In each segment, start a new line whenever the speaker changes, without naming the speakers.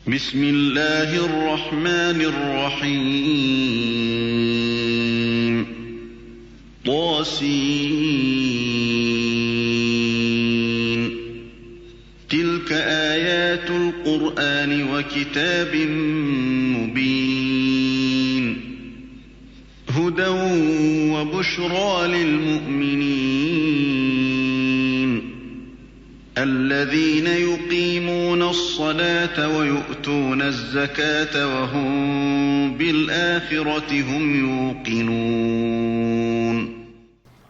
بسم الله الرحمن الرحيم طاسين تلك آيات القرآن وكتاب مبين هدى وبشرى للمؤمنين الذين يقيمون الصلاة ويؤتون الزكاة وهم بالآخرة هم يوقنون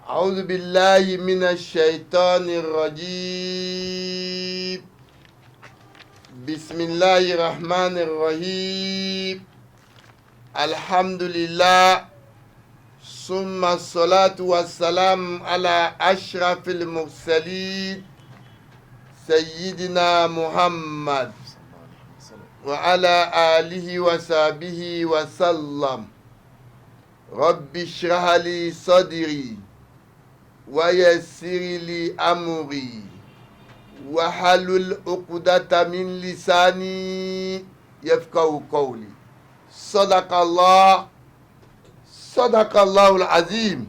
أعوذ بالله من الشيطان الرجيم بسم الله الرحمن الرحيم الحمد لله ثم الصلاة والسلام على أشرف المرسلين سيدنا محمد وعلى آله وصحبه وسلم رب اشرح لي صدري ويسر لي أمري واحلل عقدة من لساني يفقهوا قولي صدق الله العظيم.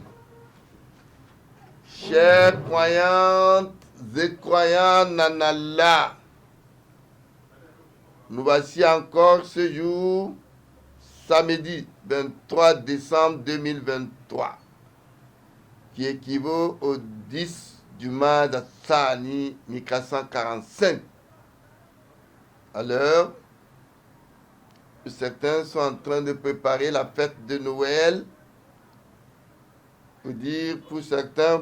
Chers croyantes et croyants en Allah, nous voici encore ce jour, samedi 23 décembre 2023, qui équivaut au 10 du mois d'Atsani 1445. À l'heure où certains sont en train de préparer la fête de Noël, pour certains,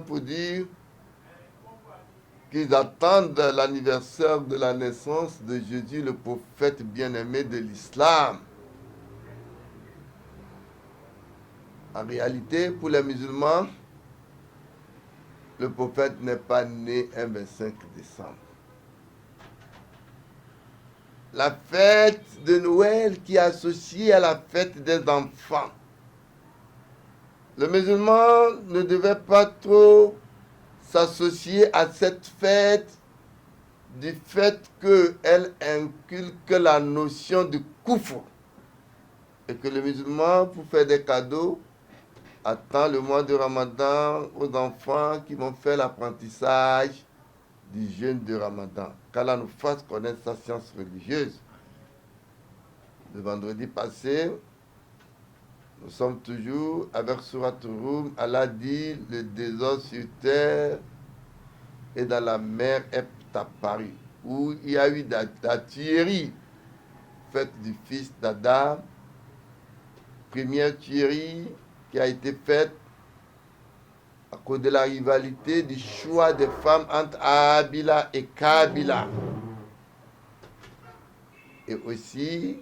qu'ils attendent l'anniversaire de la naissance de Jésus, le prophète bien-aimé de l'islam. En réalité, pour les musulmans, le prophète n'est pas né un 25 décembre. La fête de Noël qui est associée à la fête des enfants. Le musulman ne devait pas trop s'associer à cette fête du fait qu'elle inculque la notion de kufr et que le musulman, pour faire des cadeaux, attend le mois de Ramadan aux enfants qui vont faire l'apprentissage du jeûne de Ramadan, qu'Allah nous fasse connaître sa science religieuse. Le vendredi passé, nous sommes toujours avec Surat Rum. Allah dit, le désordre sur terre et dans la mer est apparu, où il y a eu la tuerie faite du fils d'Adam, première tuerie qui a été faite à cause de la rivalité du choix des femmes entre Abila et Kabila. Et aussi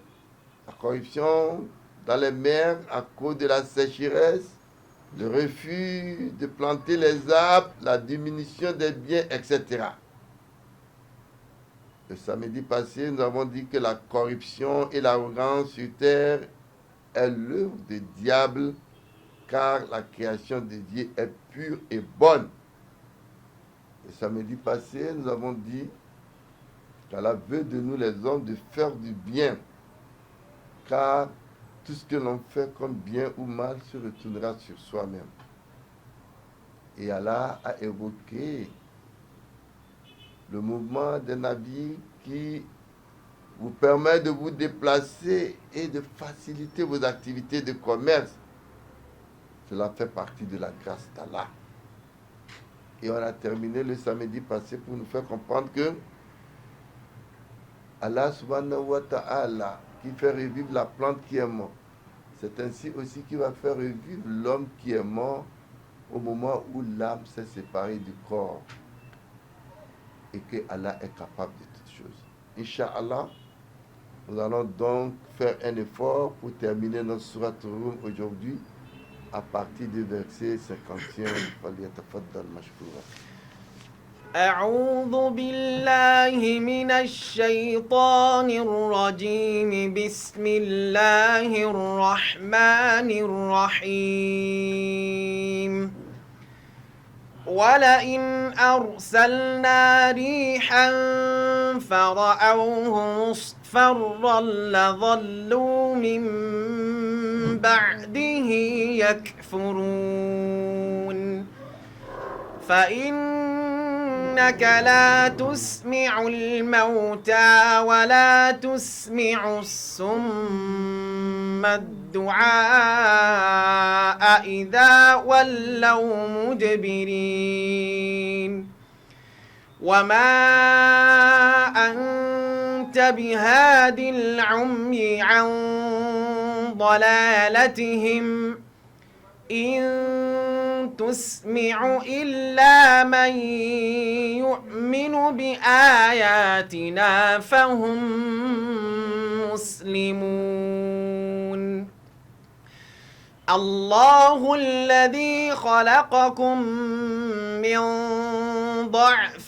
la corruption dans les mers à cause de la sécheresse, le refus de planter les arbres, la diminution des biens, etc. Le samedi passé, nous avons dit que la corruption et l'arrogance sur terre est l'œuvre du diable, car la création de Dieu est pure et bonne. Le samedi passé, nous avons dit qu'Allah veut de nous les hommes de faire du bien, car tout ce que l'on fait comme bien ou mal se retournera sur soi-même. Et Allah a évoqué le mouvement des nabis qui vous permet de vous déplacer et de faciliter vos activités de commerce. Cela fait partie de la grâce d'Allah. Et on a terminé le samedi passé pour nous faire comprendre que Allah subhanahu wa ta'ala qui fait revivre la plante qui est morte, c'est ainsi aussi qu'il va faire revivre l'homme qui est mort au moment où l'âme s'est séparée du corps. Et que Allah est capable de toutes choses. Inch'Allah, nous allons donc faire un effort pour terminer notre Surat Rum aujourd'hui à partir du verset 51.
أعوذ بالله من الشيطان الرجيم بسم الله الرحمن الرحيم ولئن أرسلنا ريحا فرأوه مصفرا لظلوا من بعده يكفرون فإنك لا تسمع الموتى ولا تسمع الصم الدعاء إذا ولوا مدبرين وما أنت بهاد العمي عن ضلالتهم إن تسمع إلا من يؤمن بآياتنا فهم مسلمون الله الذي خلقكم من ضعف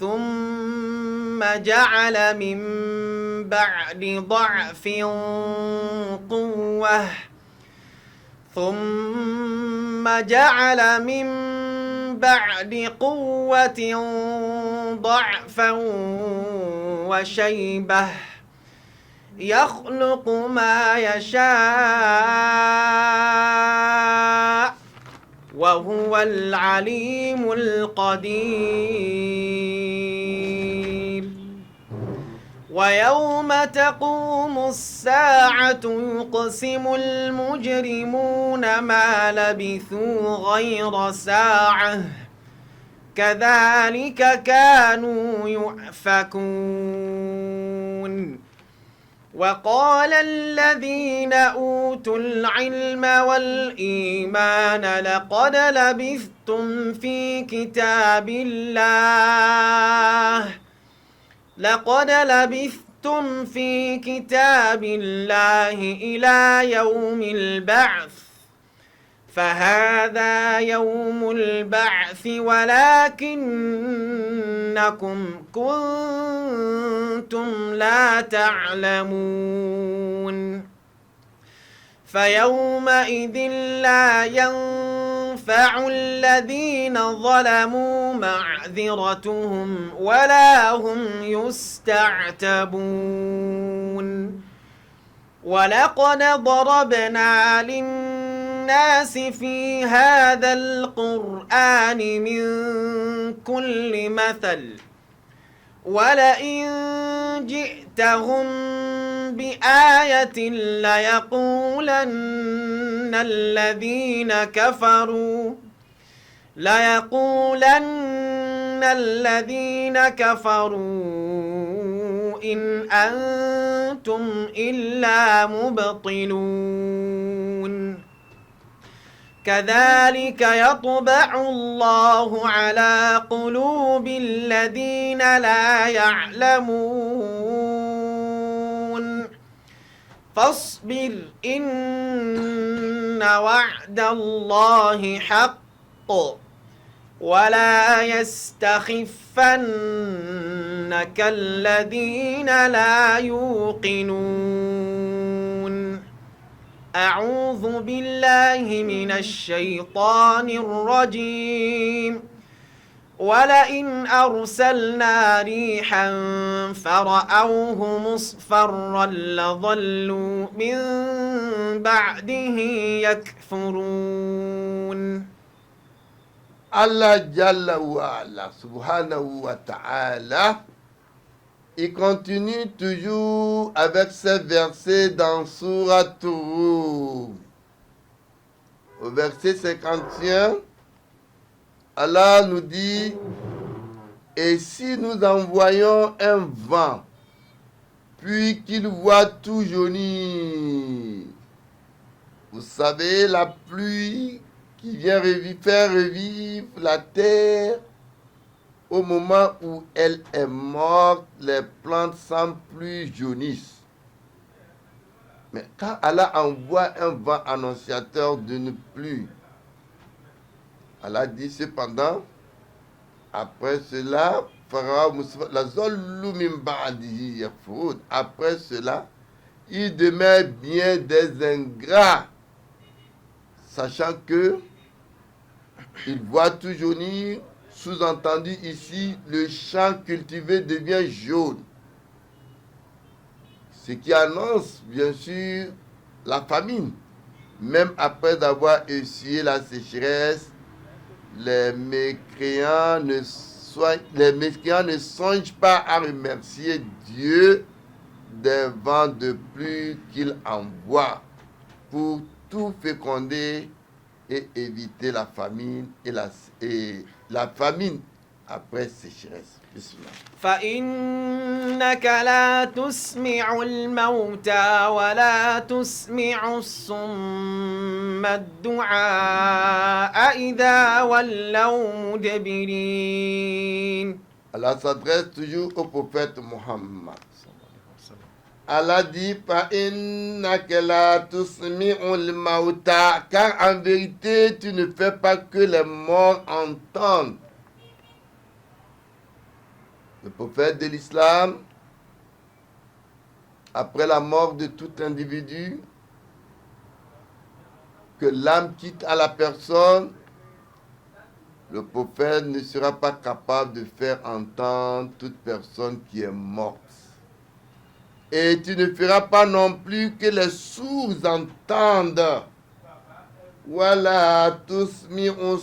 ثم جعل من بعد ضعف قوة ثم جعل من بعد قوة ضعفا وشيبة يخلق ما يشاء وهو العليم القدير ويوم تقوم الساعة يقسم المجرمون ما لبثوا غير ساعة كذلك كانوا يؤفكون وقال الذين أوتوا العلم والإيمان لقد لبثتم في كتاب الله إلى يوم البعث فهذا يوم البعث ولكنكم كنتم لا تعلمون فيومئذ لا ينفع الذين ظلموا معذرتهم ولا هم يستعتبون ولقد ضربنا للناس في هذا القرآن من كل مثل ولئن جئتهم بآية ليقولن الذين كفروا إن أنتم إلا مبطلون كذلك يطبع الله على قلوب الذين لا يعلمون فاصبر إن وعد الله حق ولا يستخفنك الذين لا يوقنون أعوذ بالله من الشيطان الرجيم ولئن أرسلنا ريحا فرأوه مصفرا لظلوا من بعده يكفرون
Allah Jalla wa Ala, subhanahu wa ta'ala, il continue toujours avec ces versets dans Surat Rum. Au verset 51, Allah nous dit, et si nous envoyons un vent, puis qu'il voit tout jaunir, vous savez, la pluie qui vient faire revivre la terre au moment où elle est morte, les plantes sans pluie jaunissent. Mais quand Allah envoie un vent annonciateur d'une pluie, Allah dit cependant, après cela, après cela, il demeure bien des ingrats, sachant que il voit tout jaunir. Sous-entendu ici, le champ cultivé devient jaune. Ce qui annonce, bien sûr, la famine. Même après avoir essuyé la sécheresse, les mécréants ne songent pas à remercier Dieu des vents de pluie qu'il envoie pour tout féconder et éviter la famine et la famine après sécheresse. Bismillah.
فإنك لا تسمع الموتى ولا تسمع الصم الدعاء إذا ولوا مدبرين.
Allah s'adresse toujours au prophète Muhammad. Allah dit فَإِنَّكَ لَا تُسْمِعُ الْمَوْتَى, car en vérité tu ne fais pas que les morts entendent. Le prophète de l'islam, après la mort de tout individu, que l'âme quitte à la personne, le prophète ne sera pas capable de faire entendre toute personne qui est morte. Et tu ne feras pas non plus que les sourds entendent. Voilà tous mis au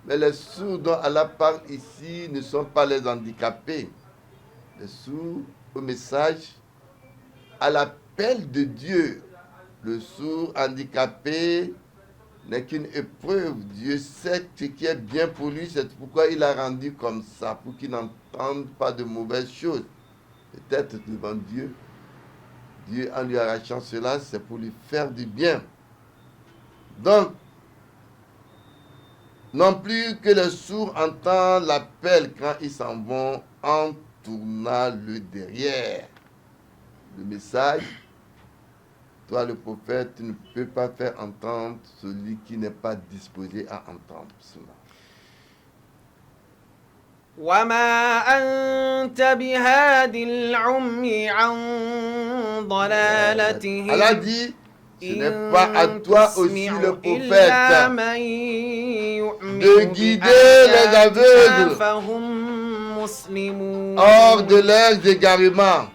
mais les sourds dont Allah parle ici ne sont pas les handicapés. Les sourds au message, à l'appel de Dieu. Le sourd handicapé n'est qu'une épreuve. Dieu sait ce qui est bien pour lui, c'est pourquoi il a rendu comme ça, pour qu'il n'entende pas de mauvaises choses. Peut-être devant Dieu, Dieu en lui arrachant cela, c'est pour lui faire du bien. Donc, non plus que les sourds entendent l'appel quand ils s'en vont en tournant le derrière. Le message, toi le prophète, tu ne peux pas faire entendre celui qui n'est pas disposé à entendre cela.
وما أنت بهاد العمي عن ضلالتهم.
Allah dit, ce n'est pas à toi aussi le prophète de guider les aveugles hors de leurs égarements.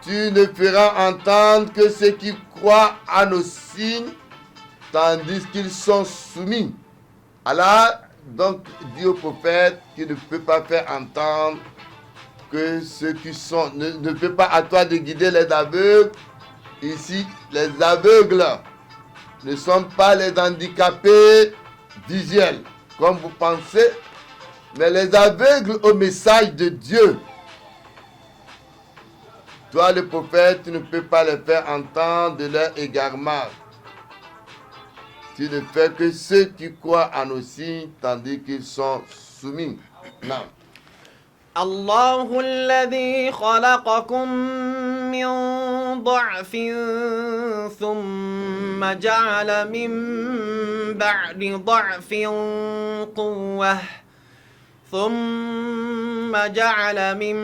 Tu ne feras entendre que ceux qui croient à nos signes, tandis qu'ils sont soumis. Allah donc dit au prophète qu'il ne peut pas faire entendre que ceux qui sont, ne peut pas à toi de guider les aveugles. Ici, les aveugles ne sont pas les handicapés visuels, comme vous pensez, mais les aveugles au message de Dieu. Toi, le prophète, tu ne peux pas les faire entendre de leur égarement. Tu ne fais que ceux qui croient en nos signes, tandis qu'ils sont soumis. Non.
الله الذي خلقكم من ضعف ثم جعل من بعد ضعف قوة ثم جعل من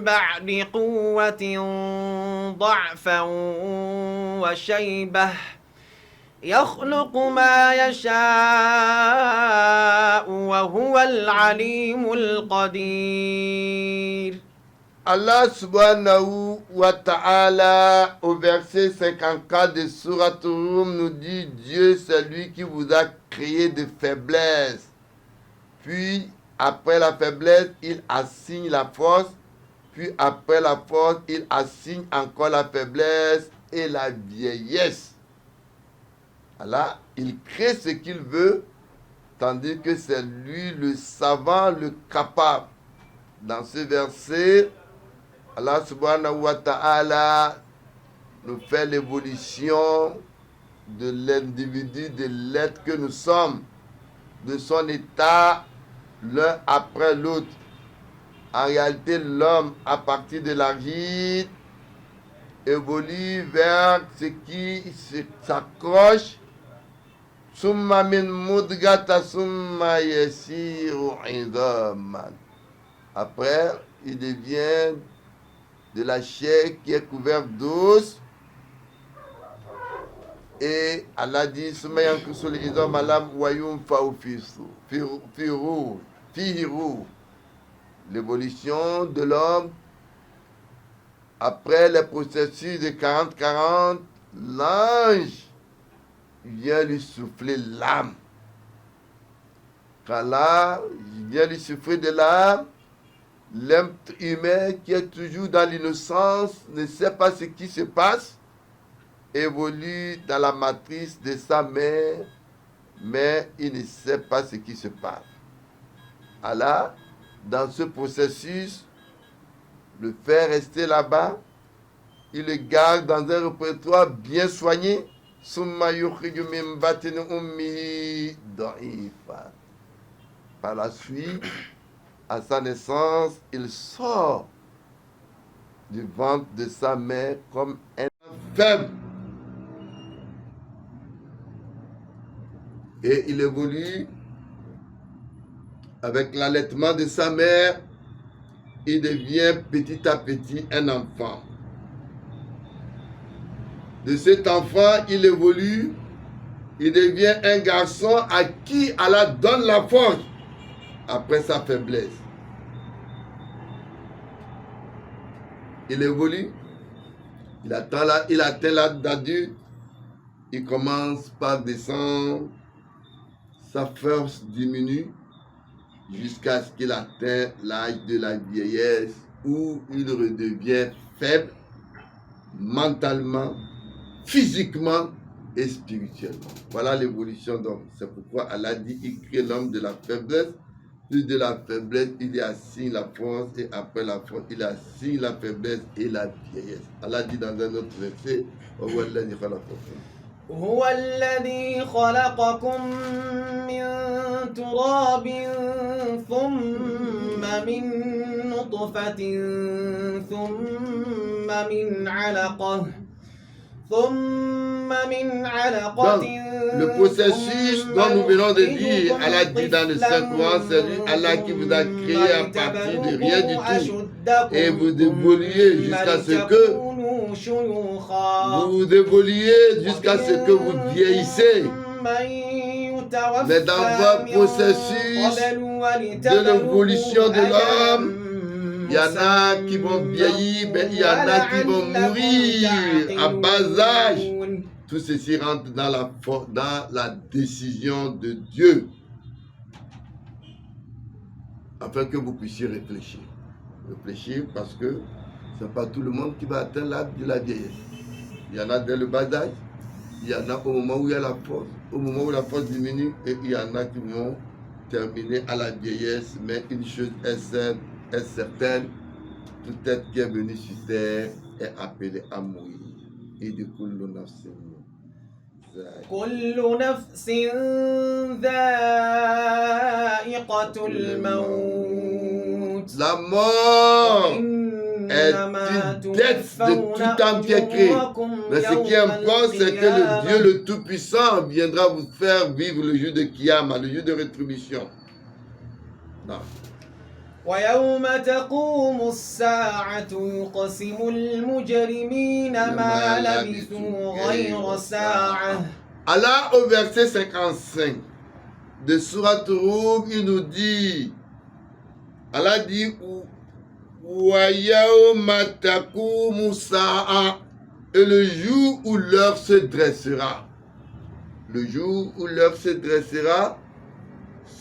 بعد قوة ضعفا وشيبة يخلق ما يشاء وهو العليم القدير.
Allah subhanahu wa ta'ala au verset 54 de Surat Rum nous dit: Dieu c'est lui qui vous a créé de faiblesse. Puis après la faiblesse, il assigne la force. Puis après la force, il assigne encore la faiblesse et la vieillesse. Allah, il crée ce qu'il veut, tandis que c'est lui le savant, le capable. Dans ce verset, Allah subhanahu wa ta'ala nous fait l'évolution de l'individu, de l'être que nous sommes, de son état l'un après l'autre. En réalité, l'homme, à partir de l'argile, évolue vers ce qui s'accroche. Summa min mudgata summa yasiru idaman. Après, il devient de la chair qui est couverte d'os. Et Allah dit, l'évolution de l'homme après le processus de 40-40, l'ange vient lui souffler l'âme. Quand là, il vient lui souffler de l'âme, l'être humain qui est toujours dans l'innocence, ne sait pas ce qui se passe, évolue dans la matrice de sa mère, mais il ne sait pas ce qui se passe. Allah, dans ce processus, le fait rester là-bas, il le garde dans un répertoire bien soigné. Par la suite, à sa naissance, il sort du ventre de sa mère comme un faible. Et il évolue avec l'allaitement de sa mère. Il devient petit à petit un enfant. De cet enfant, il évolue. Il devient un garçon à qui Allah donne la force après sa faiblesse. Il évolue. Il atteint l'âge d'adulte. Il commence par descendre. Sa force diminue jusqu'à ce qu'il atteigne l'âge de la vieillesse où il redevient faible mentalement, physiquement et spirituellement. Voilà l'évolution d'homme. C'est pourquoi Allah dit il crée l'homme de la faiblesse. Plus de la faiblesse, il y assigne la force et après la force, il assigne la faiblesse et la vieillesse. Allah dit dans un autre verset,
هو الذي خلقكم من تراب ثم من نطفة ثم من علقة
Donc, le processus dont nous venons de dire, Allah dit dans le Saint-Coran, c'est Allah qui vous a créé à partir de rien du tout. Et vous évoluez jusqu'à ce que vous vieillissez. Mais dans votre processus de l'évolution de l'homme, il y en a qui vont vieillir, mais il y en a qui vont mourir à bas âge. Tout ceci rentre dans la décision de Dieu, afin que vous puissiez réfléchir. Réfléchir parce que ce n'est pas tout le monde qui va atteindre l'âge de la vieillesse. Il y en a dès le bas âge, il y en a au moment où il y a la force, au moment où la force diminue, et il y en a qui vont terminer à la vieillesse. Mais une chose est certaine, tout être qui est venu sur terre est appelé à mourir. Et du coup,
كل نفس ذائقة الموت.
La mort est une dette de tout âme qui est créée. Mais ce qui importe, c'est que le Dieu le Tout-Puissant viendra vous faire vivre le jour de Kiyama, le jour de rétribution. Non.
ويوم تقوم الساعة يقسم المجرمين ما لبثوا غير ساعة.
Allah au verset 55 de Surat Rum, il nous dit, Allah dit, وَيَوْمَ تَقُومُ السَّاعَةُ, et le jour où l'heure se dressera. Le jour où l'heure se dressera,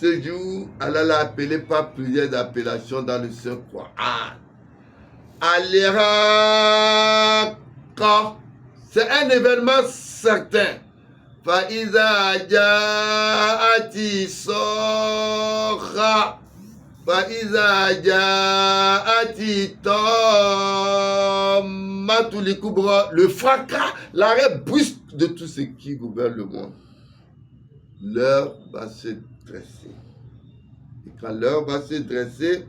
ce jour, Allah l'a appelé par plusieurs appellations dans le Saint-Coran. Al-Iraq, c'est un événement certain. Fa'iza ja'ati sokha, fa'iza ja'ati tammatul kubra, le fracas, l'arrêt brusque de tout ce qui gouverne le monde. L'heure va se dresser. Et quand l'heure va se dresser,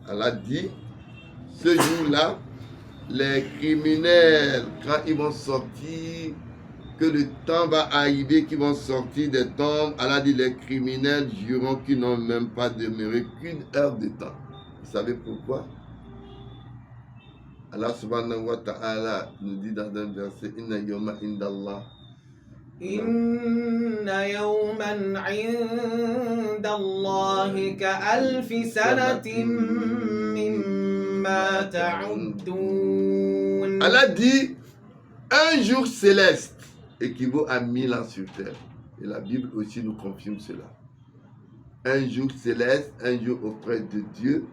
Allah dit, ce jour-là, les criminels, quand ils vont sortir, que le temps va arriver, qu'ils vont sortir des tombes, Allah dit, les criminels jureront qu'ils n'ont même pas demeuré qu'une heure de temps. Vous savez pourquoi? Allah subhanahu wa ta'ala nous dit dans un verset, Inna yawma indallah.
Inna yawman inda Allahi ka'alfi sanatin mimma ta'uddun.
Allah dit, un jour céleste équivaut à 1000 ans sur terre. Et la Bible aussi nous confirme cela. Un jour céleste, un jour auprès de Dieu,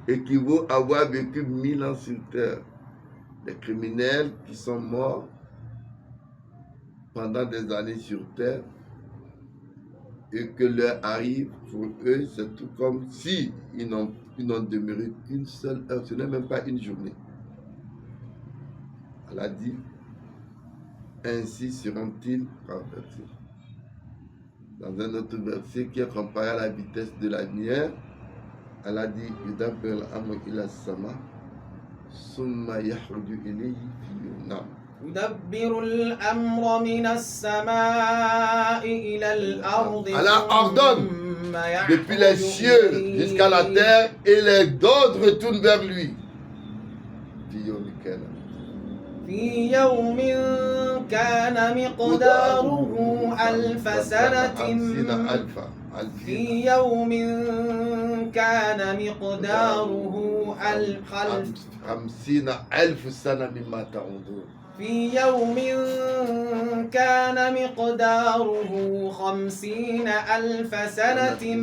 équivaut à avoir vécu 1000 ans sur terre. Les criminels qui sont morts pendant des années sur terre et que l'heure arrive, pour eux, c'est tout comme si ils n'ont demeuré qu'une seule heure, ce n'est même pas une journée. Elle a dit, ainsi seront-ils renversés. Dans un autre verset qui est comparé à la vitesse de la lumière, elle a dit, Yudabir al-amr ila sama, summa yahruju ilayhi fi yunam.
يدبر الأمر من السماء إلى الأرض.
Allah ordonne depuis les cieux jusqu'à la terre et les d'autres retournent vers lui.
في يوم كان مقداره ألف سنة. في يوم كان مقداره
خمسين ألف سنة مما تعودون.
في يوم كان مقداره 50,000 سنة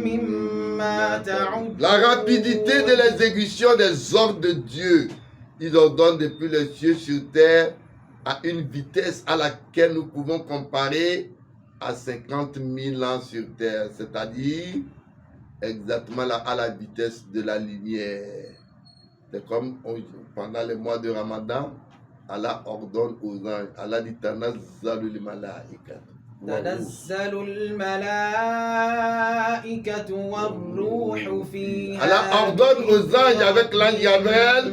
مما تعدون.
La rapidité de l'exécution des ordres de Dieu, il ordonne depuis les cieux sur terre à une vitesse à laquelle nous pouvons comparer à 50 000 ans sur terre, c'est-à-dire exactement à la vitesse de la lumière. C'est comme pendant les mois de Ramadan, Allah ordonne aux anges, Allah dit Tanazzalul malaika.
تنزل الملائكة والروح فيها.
Allah ordonne aux anges avec l'ange Gabriel,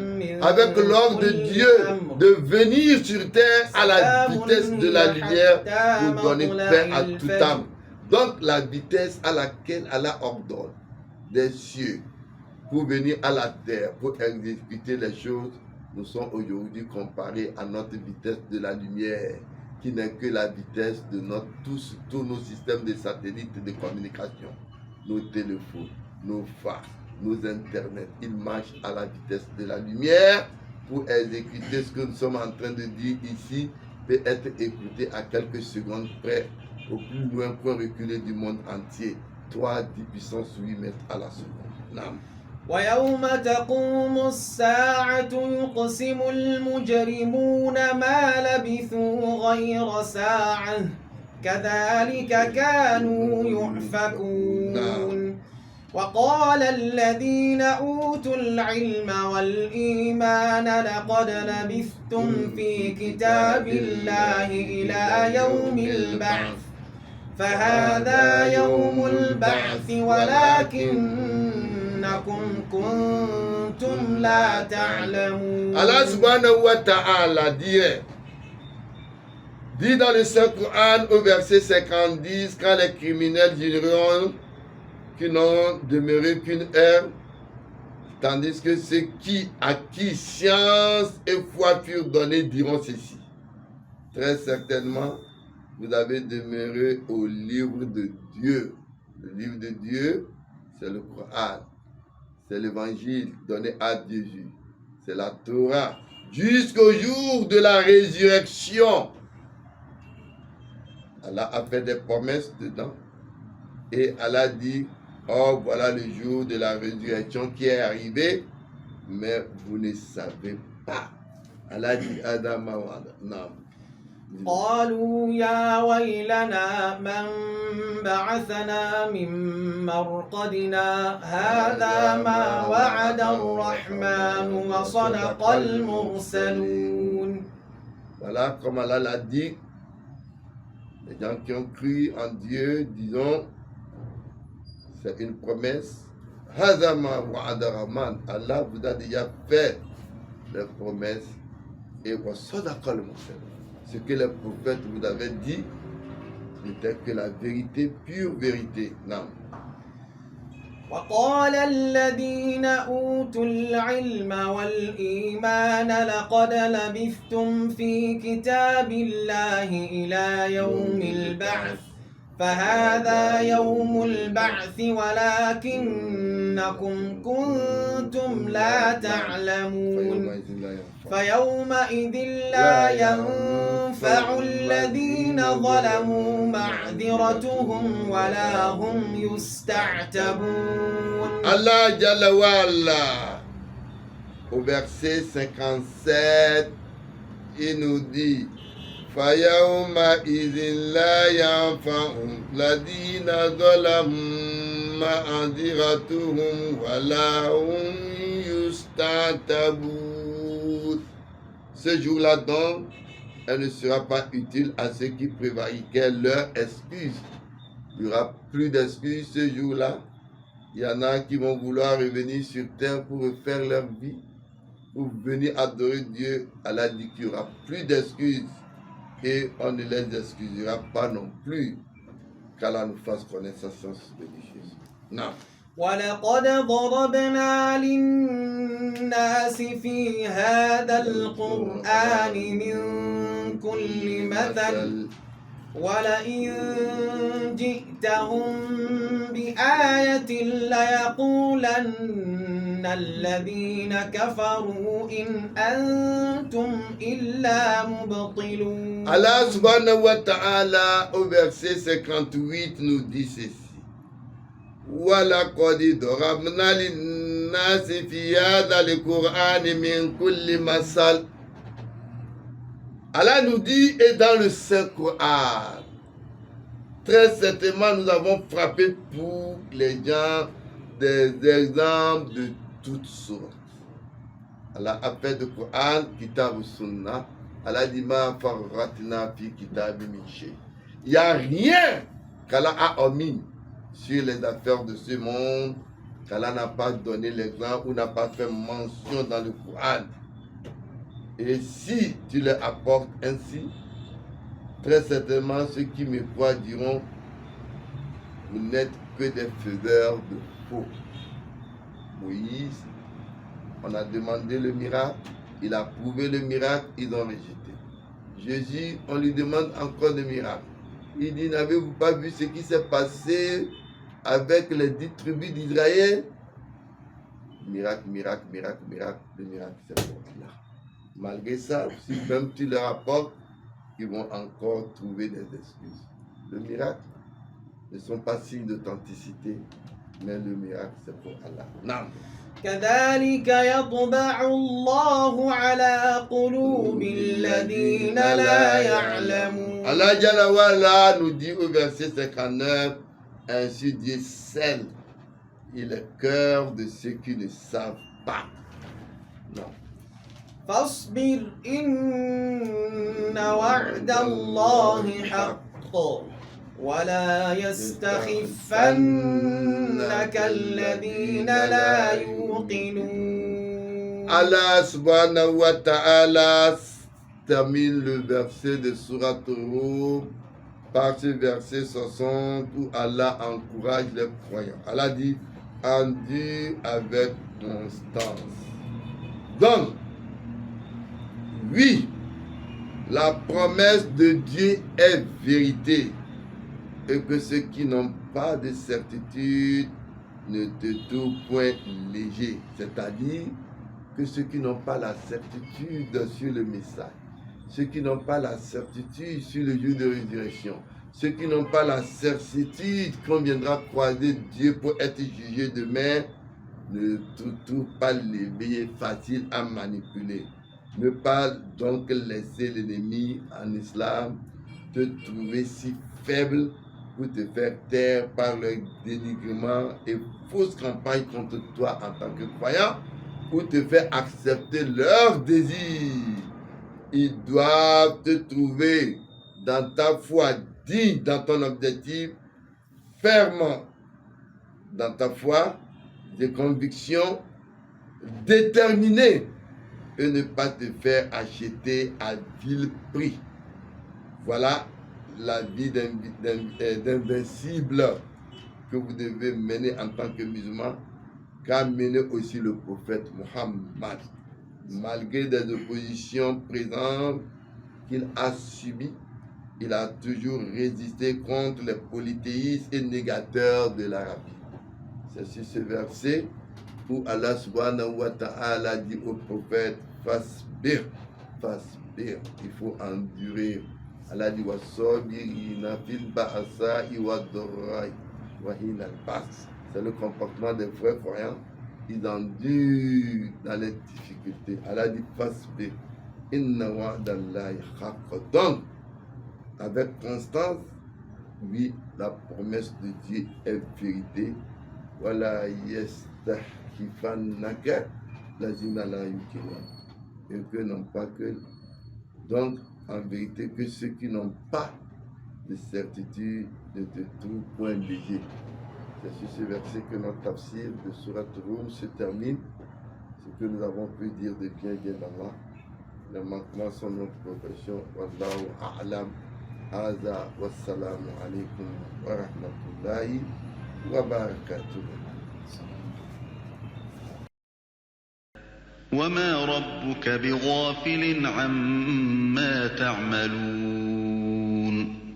avec l'ordre de Dieu, de venir sur terre à la vitesse de la lumière pour donner paix à toute âme. Donc la vitesse à laquelle Allah ordonne des cieux pour venir à la terre, pour exécuter les choses, nous sommes aujourd'hui comparés à notre vitesse de la lumière, qui n'est que la vitesse de tous nos systèmes de satellites de communication, nos téléphones, nos fax, nos internets. Ils marchent à la vitesse de la lumière pour exécuter ce que nous sommes en train de dire ici, peut être écouté à quelques secondes près, au plus loin point reculé du monde entier. 3, 10 puissance 8 mètres à la seconde. Nam.
ويوم تقوم الساعة يقسم المجرمون ما لبثوا غير ساعة كذلك كانوا يؤفكون. وقال الذين أوتوا العلم والإيمان لقد لبثتم في كتاب الله إلى يوم البعث فهذا يوم البعث ولكنكم كنتم لا تعلمون.
Allah subhanahu wa ta'ala dit dans le Saint-Coran au verset 50, quand les criminels diront qu'ils n'ont demeuré qu'une heure, tandis que ceux à qui science et foi furent donnés diront ceci. Très certainement, vous avez demeuré au livre de Dieu. Le livre de Dieu, c'est le Coran. C'est l'évangile donné à Jésus. C'est la Torah. Jusqu'au jour de la résurrection. Allah a fait des promesses dedans. Et Allah dit, oh voilà le jour de la résurrection qui est arrivé. Mais vous ne savez pas. Allah dit, Adam Nam.
قالوا يا ويلنا من بعثنا من مرقدنا هذا ما وعد الرحمن وصدق المرسلون.
Voilà comme Allah l'a dit, les gens qui ont cru en Dieu, disons, c'est une promesse. هذا ما وعد الرحمن. Allah vous a déjà fait des promesses et وصدق المرسلون. Ce que les prophètes vous avaient dit n'était que la vérité, pure vérité. Non.
وقال الذين أوتوا العلم والإيمان لقد لبثتم في كتاب الله إلى يوم البعث فهذا يوم البعث ولكنكم كنتم لا تعلمون فيومئذ لا ينفع الذين ظلموا معذرتهم ولا هم يستعتبون.
Allah Jalla wa Ala, au verset 57, il nous dit فَيَوْمَئِذٍ لَا يَنفَعُ الَّذِينَ ظَلَمُوا مَعْذِرَتُهُمْ وَلَا هُمْ يُسْتَعْتَبُونَ. Ce jour-là donc, elle ne sera pas utile à ceux qui prévariquaient leur excuse. Il n'y aura plus d'excuses ce jour-là. Il y en a qui vont vouloir revenir sur terre pour refaire leur vie, pour venir adorer Dieu. Allah dit qu'il n'y aura plus d'excuses et on ne les excusera pas non plus. Qu'Allah nous fasse connaître sa science religieuse. Non.
ولقد ضربنا للناس في هذا القرآن من كل مثل ولئن جئتهم بآية ليقولن الذين كفروا إن أنتم إلا مبطلون.
Allah subhanahu wa ta'ala au verset 58 nous dit ceci. وَلَقَدْ ضَرَبْنَا لِلنَّاسِ فِي هَذَا الْقُرْآنِ مِنْ كُلِّ مَثَلٍ. Allah nous dit, et dans le Saint-Coran, très certainement nous avons frappé pour les gens des exemples de toutes sortes. Allah a fait du Coran, Kitab Sunnah. Allah dit, Ma farratna fi kitab min shay. Il n'y a rien qu'Allah a omis sur les affaires de ce monde, qu'Allah n'a pas donné l'exemple ou n'a pas fait mention dans le Coran. Et si tu les apportes ainsi, très certainement ceux qui me croient diront, vous n'êtes que des faiseurs de faux. Moïse, on a demandé le miracle, il a prouvé le miracle, ils ont rejeté. Jésus, on lui demande encore le miracle. Il dit, n'avez-vous pas vu ce qui s'est passé avec les 10 tribus d'Israël? Miracle, miracle, miracle, miracle, le miracle c'est pour Allah. Malgré ça, si même tu leur apportes, ils vont encore trouver des excuses. Le miracle ne sont pas signes d'authenticité, mais le miracle c'est pour Allah. Non.
كذلك يطبع الله على قلوب الذين لا يعلمون.
Allah Jalla wa Ala nous dit au verset 59, ainsi Dieu scelle le cœur de ceux qui ne savent pas. Non.
فاصبر إن وعد الله حق ولا يستخفنك الذين لا يوقنون.
Allah subhanahu wa ta'ala termine le verset de Surat Rum par ce verset 60 où Allah encourage les croyants. Allah dit, endure avec constance. Donc, oui, la promesse de Dieu est vérité et que ceux qui n'ont pas de certitude ne te trouvent point léger. C'est-à-dire que ceux qui n'ont pas la certitude sur le message, ceux qui n'ont pas la certitude sur le jour de résurrection, ceux qui n'ont pas la certitude qu'on viendra croiser Dieu pour être jugé demain, ne trouvent pas l'éveil facile à manipuler. Ne pas donc laisser l'ennemi en islam te trouver si faible pour te faire taire par leur dénigrement et fausse campagne contre toi en tant que croyant, pour te faire accepter leurs désirs. Ils doivent te trouver dans ta foi digne, dans ton objectif, ferme dans ta foi, des convictions déterminées et ne pas te faire acheter à vil prix. Voilà la vie d'invincible que vous devez mener en tant que musulman qu'a mené aussi le prophète Muhammad. Malgré des oppositions présentes qu'il a subies, il a toujours résisté contre les polythéistes et négateurs de l'Arabie. C'est sur ce verset où Allah subhanahu wa ta'ala dit au prophète Fasbir, Fasbir, il faut endurer. Allah dit Wasabirina fil ba'sa'i wa dharra'i wa hinal ba's. C'est le comportement des vrais croyants. Ils endurent dans les difficultés. Allah dit Fasbir, inna wa'dallahi haqq. Donc, avec constance, oui, la promesse de Dieu est vérité. Voilà, yastahkifannaka lazina la yuqinun. Et que non pas que. Donc, en vérité, que ceux qui n'ont pas de certitude ne te trouvent point léger. C'est sur ce verset que notre tafsir de Surat Rum se termine. Ce que nous avons pu dire de bien d'Allah. Les manquements sont notre profession. Wallahu a'lam. هذا والسلام عليكم ورحمة الله وبركاته.
وما ربك بغافل عما تعملون